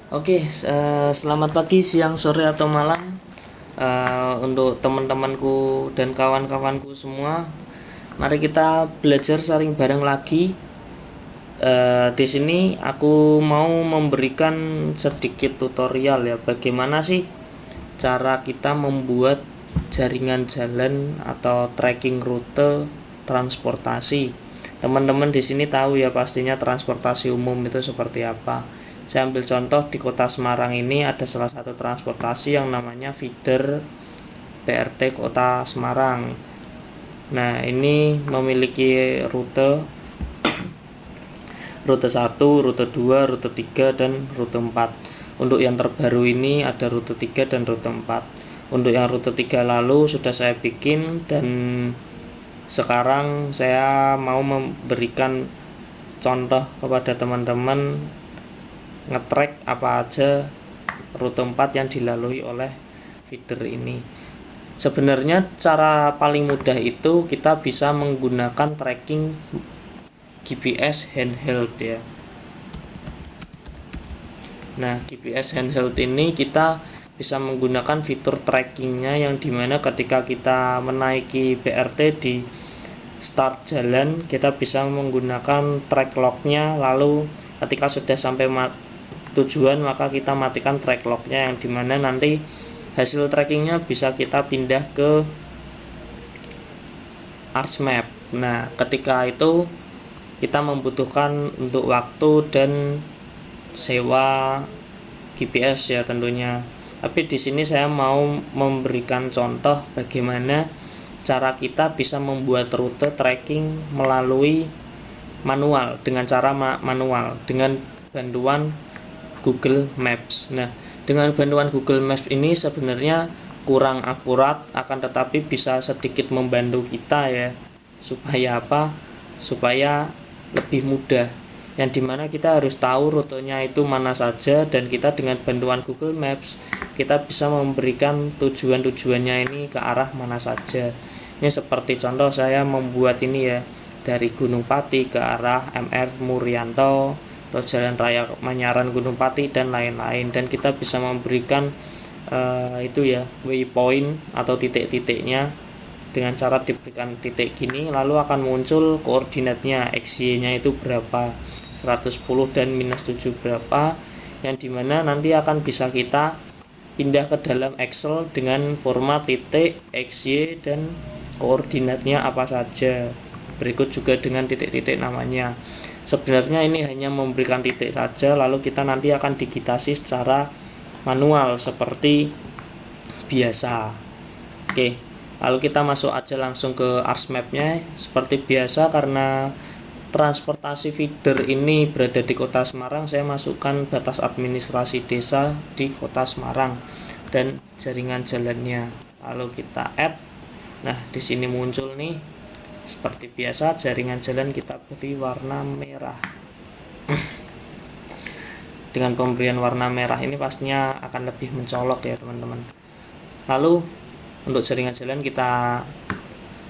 Oke, selamat pagi, siang, sore, atau malam untuk teman-temanku dan kawan-kawanku semua. Mari kita belajar saling bareng lagi. Di sini aku mau memberikan sedikit tutorial ya, bagaimana sih cara kita membuat jaringan jalan atau tracking rute transportasi. Teman-teman di sini tahu ya pastinya transportasi umum itu seperti apa. Saya ambil contoh di Kota Semarang ini ada salah satu transportasi yang namanya feeder BRT Kota Semarang. Nah, ini memiliki rute 1, rute 2, rute 3 dan rute 4. Untuk yang terbaru ini ada rute 3 dan rute 4. Untuk yang rute 3 lalu sudah saya bikin dan sekarang saya mau memberikan contoh kepada teman-teman ngetrack apa aja rute 4 yang dilalui oleh feeder ini. Sebenarnya cara paling mudah itu kita bisa menggunakan tracking GPS handheld ya. Nah, GPS handheld ini kita bisa menggunakan fitur trackingnya yang dimana ketika kita menaiki BRT di start jalan kita bisa menggunakan track locknya, lalu ketika sudah sampai tujuan maka kita matikan track locknya yang dimana nanti hasil trackingnya bisa kita pindah ke ArchMap. Nah, ketika itu kita membutuhkan untuk waktu dan sewa GPS ya tentunya. Tapi di sini saya mau memberikan contoh bagaimana cara kita bisa membuat rute tracking melalui manual dengan cara manual dengan bantuan Google Maps. Nah, dengan bantuan Google Maps ini sebenarnya kurang akurat akan tetapi bisa sedikit membantu kita ya. Supaya apa? Supaya lebih mudah. Yang dimana kita harus tahu rutenya itu mana saja dan kita dengan bantuan Google Maps kita bisa memberikan tujuan-tujuannya ini ke arah mana saja. Ini seperti contoh saya membuat ini ya dari Gunung Pati ke arah MR Muryanto, terus Jalan Raya Manyaran Gunung Pati dan lain-lain, dan kita bisa memberikan itu ya waypoint atau titik-titiknya dengan cara diberikan titik gini lalu akan muncul koordinatnya XY-nya itu berapa 110 dan -7 berapa yang dimana nanti akan bisa kita pindah ke dalam Excel dengan format titik XY dan koordinatnya apa saja, berikut juga dengan titik-titik namanya. Sebenarnya ini hanya memberikan titik saja lalu kita nanti akan digitasi secara manual seperti biasa. Oke, lalu kita masuk aja langsung ke ArchMap-nya seperti biasa. Karena transportasi feeder ini berada di Kota Semarang, saya masukkan batas administrasi desa di Kota Semarang dan jaringan jalannya. Lalu kita add. Nah, di sini muncul nih seperti biasa jaringan jalan kita beri warna merah. Dengan pemberian warna merah ini pastinya akan lebih mencolok ya teman-teman. Lalu untuk jaringan jalan kita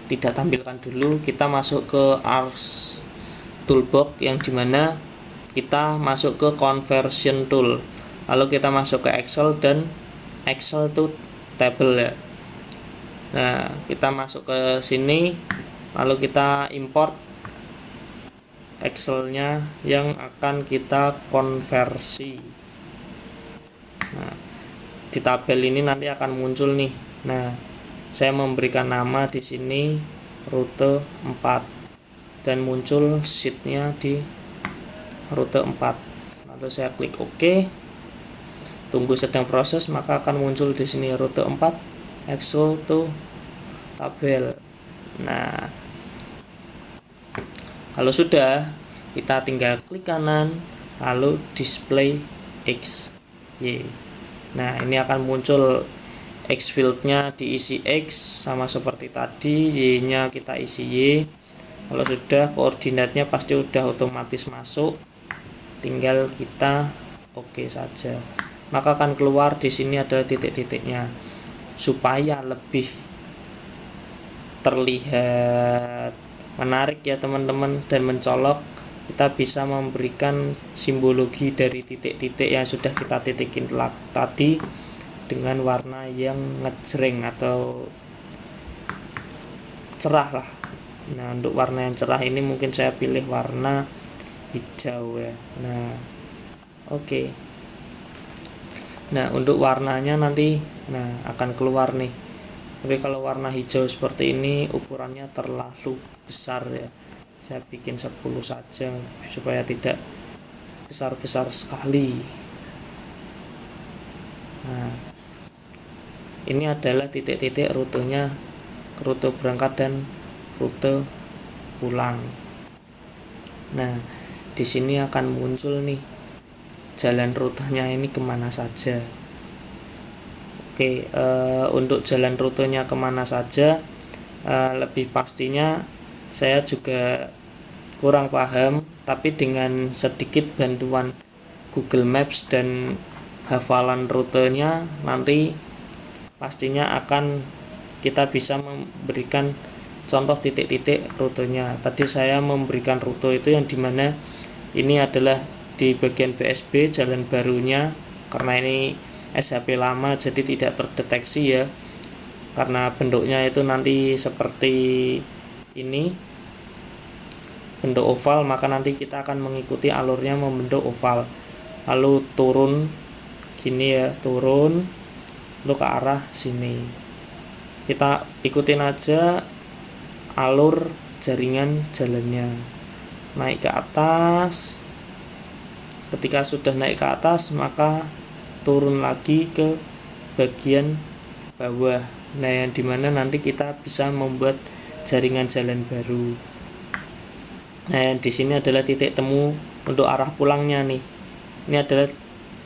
tidak tampilkan dulu, kita masuk ke Arch Toolbox yang dimana kita masuk ke Conversion Tool, lalu kita masuk ke Excel dan Excel to Table ya. Nah, kita masuk ke sini lalu kita import Excelnya yang akan kita konversi. Nah, di tabel ini nanti akan muncul nih. Nah, saya memberikan nama di sini rute 4 dan muncul sheetnya di rute 4. Lalu saya klik OK. Tunggu sedang proses maka akan muncul di sini rute 4 Excel to tabel. Nah, kalau sudah kita tinggal klik kanan lalu display X Y. Nah, ini akan muncul X fieldnya diisi X sama seperti tadi, Y-nya kita isi Y. Kalau sudah koordinatnya pasti udah otomatis masuk, tinggal kita oke saja. Maka akan keluar di sini adalah titik-titiknya. Supaya lebih terlihat menarik ya teman-teman dan mencolok, kita bisa memberikan simbologi dari titik-titik yang sudah kita titikin tadi dengan warna yang ngejreng atau cerah lah. Nah, untuk warna yang cerah ini mungkin saya pilih warna hijau ya. Nah, oke. Nah, untuk warnanya nanti akan keluar nih. Tapi kalau warna hijau seperti ini ukurannya terlalu besar ya. Saya bikin 10 saja supaya tidak besar-besar sekali. Nah, ini adalah titik-titik rutenya, rute berangkat dan rute pulang. Nah, di sini akan muncul nih jalan rutenya ini kemana saja. Oke, untuk jalan rutenya kemana saja, lebih pastinya saya juga kurang paham, tapi dengan sedikit bantuan Google Maps dan hafalan rutenya nanti pastinya akan kita bisa memberikan contoh titik-titik rutenya. Tadi saya memberikan rute itu yang dimana ini adalah di bagian BSB jalan barunya, karena ini SHP lama jadi tidak terdeteksi ya, karena bentuknya itu nanti seperti ini, bentuk oval, maka nanti kita akan mengikuti alurnya membentuk oval, lalu turun gini ya, turun untuk ke arah sini. Kita ikutin aja alur jaringan jalannya, naik ke atas. Ketika sudah naik ke atas, maka turun lagi ke bagian bawah. Nah, yang dimana nanti kita bisa membuat jaringan jalan baru. Nah, yang di sini adalah titik temu untuk arah pulangnya nih. Ini adalah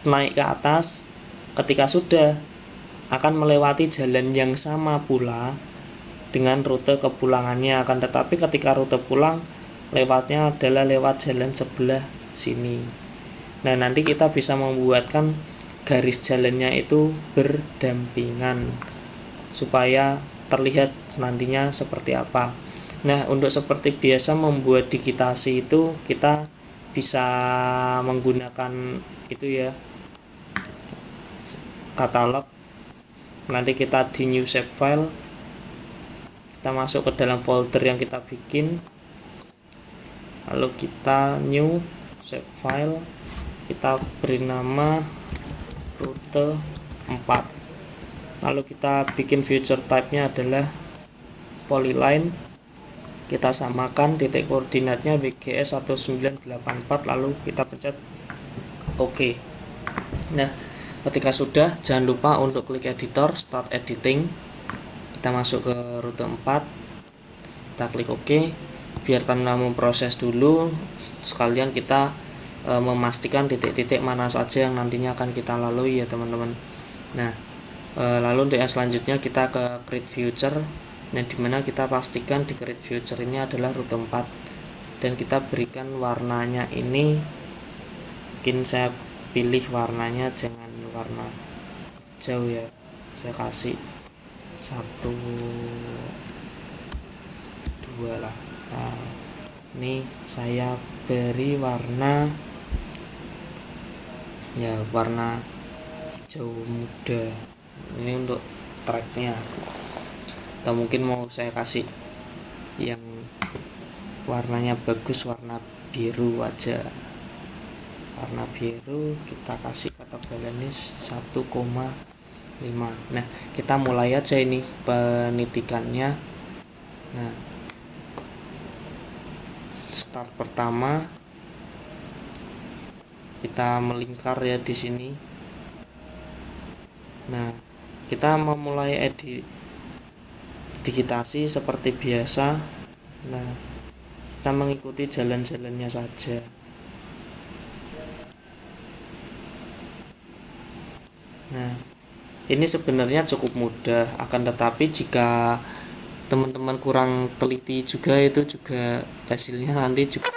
naik ke atas. Ketika sudah akan melewati jalan yang sama pula dengan rute kepulangannya, akan tetapi ketika rute pulang lewatnya adalah lewat jalan sebelah sini. Nah, nanti kita bisa membuatkan garis jalannya itu berdampingan supaya terlihat nantinya seperti apa. Nah, untuk seperti biasa membuat digitasi itu kita bisa menggunakan itu ya, katalog. Nanti kita di new shape file, kita masuk ke dalam folder yang kita bikin, lalu kita new shape file, kita beri nama rute 4, lalu kita bikin future type-nya adalah polyline, kita samakan titik koordinatnya WGS 1984, lalu kita pencet OK. Nah, ketika sudah, jangan lupa untuk klik editor, start editing, kita masuk ke rute 4, kita klik OK, biarkanlah memproses dulu, sekalian kita memastikan titik-titik mana saja yang nantinya akan kita lalui ya teman-teman. Nah, lalu untuk yang selanjutnya kita ke create future, yang dimana kita pastikan di create future ini adalah rute 4 dan kita berikan warnanya ini, mungkin saya pilih warnanya jangan warna hijau ya, saya kasih 1, 2 lah. Nah, ini saya beri warna hijau muda ini untuk tracknya, atau mungkin mau saya kasih yang warnanya bagus, warna biru aja. Warna biru kita kasih ketebalannya 1,5. Nah, kita mulai aja ini penitikannya. Nah, start pertama kita melingkar ya di sini. Nah, kita memulai digitasi seperti biasa. Nah, kita mengikuti jalan-jalannya saja. Nah, ini sebenarnya cukup mudah, akan tetapi jika teman-teman kurang teliti juga, itu juga hasilnya nanti juga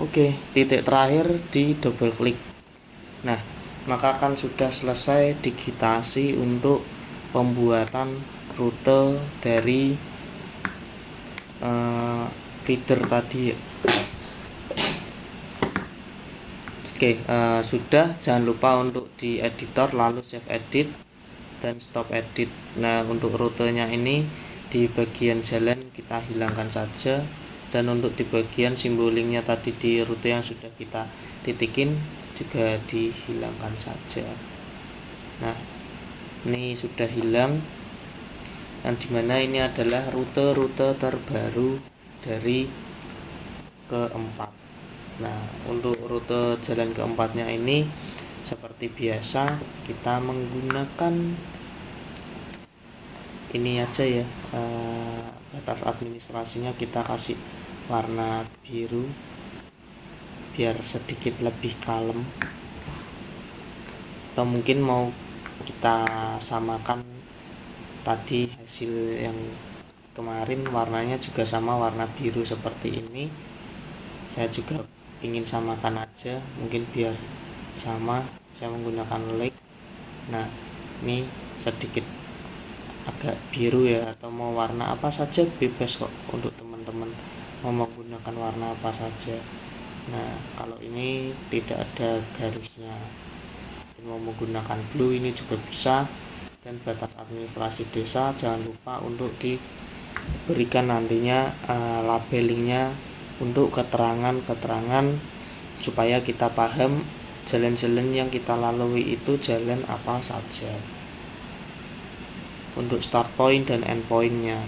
Oke, titik terakhir di double klik. Nah, maka akan sudah selesai digitasi untuk pembuatan rute dari feeder tadi. Oke, sudah. Jangan lupa untuk di editor lalu save edit dan stop edit. Nah, untuk rutenya ini di bagian jalan kita hilangkan saja, dan untuk di bagian simbolingnya tadi di rute yang sudah kita titikin juga dihilangkan saja. Nah, ini sudah hilang, dan dimana ini adalah rute-rute terbaru dari keempat. Nah, untuk rute jalan keempatnya ini seperti biasa kita menggunakan ini aja ya, batas administrasinya kita kasih warna biru biar sedikit lebih kalem, atau mungkin mau kita samakan tadi hasil yang kemarin warnanya juga sama warna biru seperti ini. Saya juga ingin samakan aja, mungkin biar sama. Saya menggunakan like. Nah, ini sedikit agak biru ya, atau mau warna apa saja bebas kok untuk teman-teman mau menggunakan warna apa saja. Nah, kalau ini tidak ada garisnya, mau menggunakan blue ini juga bisa. Dan batas administrasi desa jangan lupa untuk diberikan nantinya labelingnya untuk keterangan-keterangan supaya kita paham jalan-jalan yang kita lalui itu jalan apa saja. Untuk start point dan end pointnya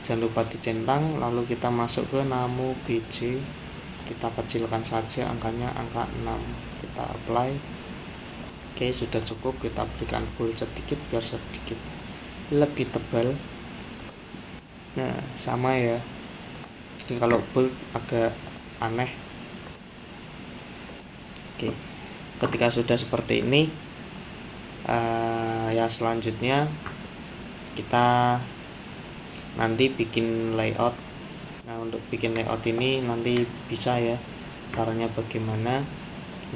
jangan lupa dicentang, lalu kita masuk ke Namo BJ, kita kecilkan saja angkanya, angka 6, kita apply. Oke, sudah cukup. Kita berikan bold sedikit biar sedikit lebih tebal. Nah, sama ya, jadi kalau bold agak aneh. Oke, ketika sudah seperti ini, ya selanjutnya kita nanti bikin layout. Nah, untuk bikin layout ini nanti bisa ya caranya bagaimana.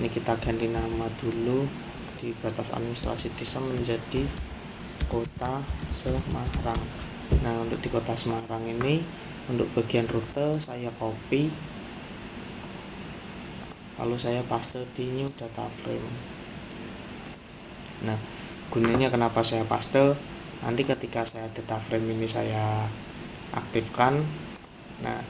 Ini kita ganti nama dulu di batas administrasi desa menjadi Kota Semarang. Nah, untuk di Kota Semarang ini untuk bagian rute saya copy, lalu saya paste di new data frame. Nah, gunanya kenapa saya paste, nanti ketika saya data frame ini saya aktifkan, nah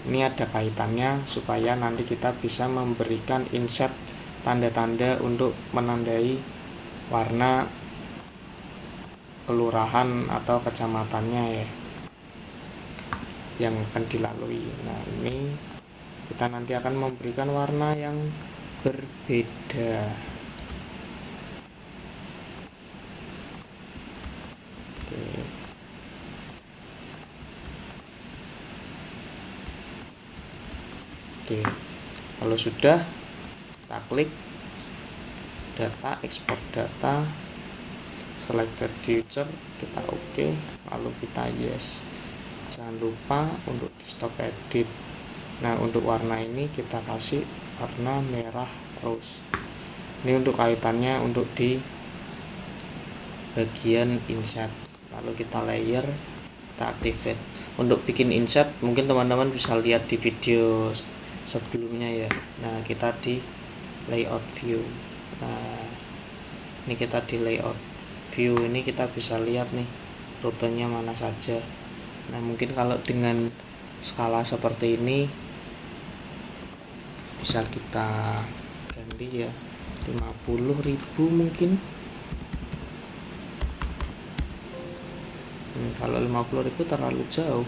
ini ada kaitannya supaya nanti kita bisa memberikan inset tanda-tanda untuk menandai warna kelurahan atau kecamatannya ya yang akan dilalui. Nah, ini kita nanti akan memberikan warna yang berbeda. Oke, kalau sudah kita klik data, export data, selected future, kita oke, lalu kita yes. Jangan lupa untuk di stop edit. Nah, untuk warna ini kita kasih warna merah rose. Ini untuk kaitannya untuk di bagian inset. Lalu kita layer, kita activate. Untuk bikin inset mungkin teman-teman bisa lihat di video sebelumnya ya. Nah, kita di layout view. Nah, ini kita di layout view ini kita bisa lihat nih rutenya mana saja. Nah, mungkin kalau dengan skala seperti ini bisa kita ganti ya 50.000 mungkin. Kalau 50.000 terlalu jauh.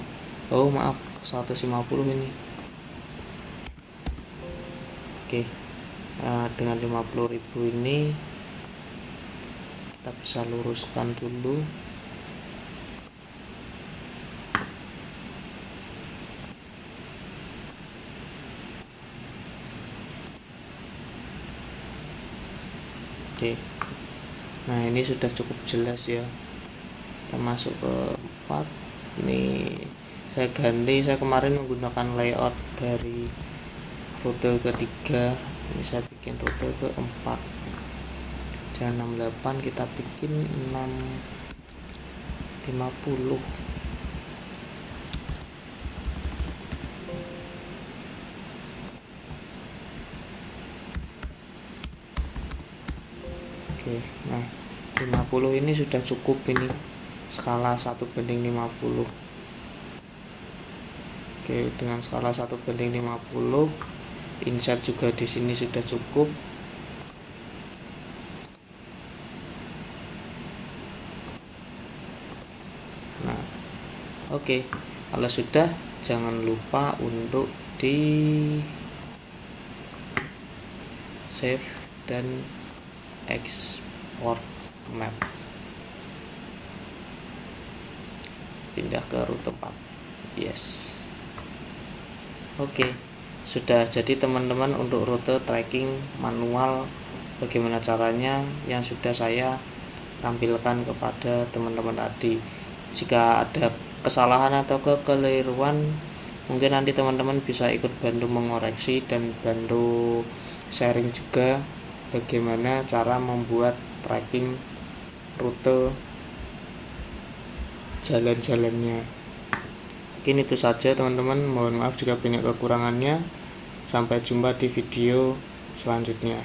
Oh maaf, 150 ini. Oke, dengan 50.000 ini kita bisa luruskan dulu. Oke, nah ini sudah cukup jelas ya. Kita masuk ke 4. Ini saya ganti, saya kemarin menggunakan layout dari rute ketiga, ini saya bikin rute keempat. Jangan 68, kita bikin 650. Oke, nah 50 ini sudah cukup, ini skala 1:50. Oke, dengan skala 1:50, insert juga di sini sudah cukup. Nah, oke, kalau sudah, jangan lupa untuk di save dan export map. Pindah ke rute 4. Yes. Oke, sudah jadi teman-teman untuk rute tracking manual. Bagaimana caranya yang sudah saya tampilkan kepada teman-teman tadi. Jika ada kesalahan atau kekeliruan, mungkin nanti teman-teman bisa ikut bantu mengoreksi dan bantu sharing juga bagaimana cara membuat tracking rute jalan-jalannya. Mungkin itu saja teman-teman, mohon maaf jika banyak kekurangannya. Sampai jumpa di video selanjutnya.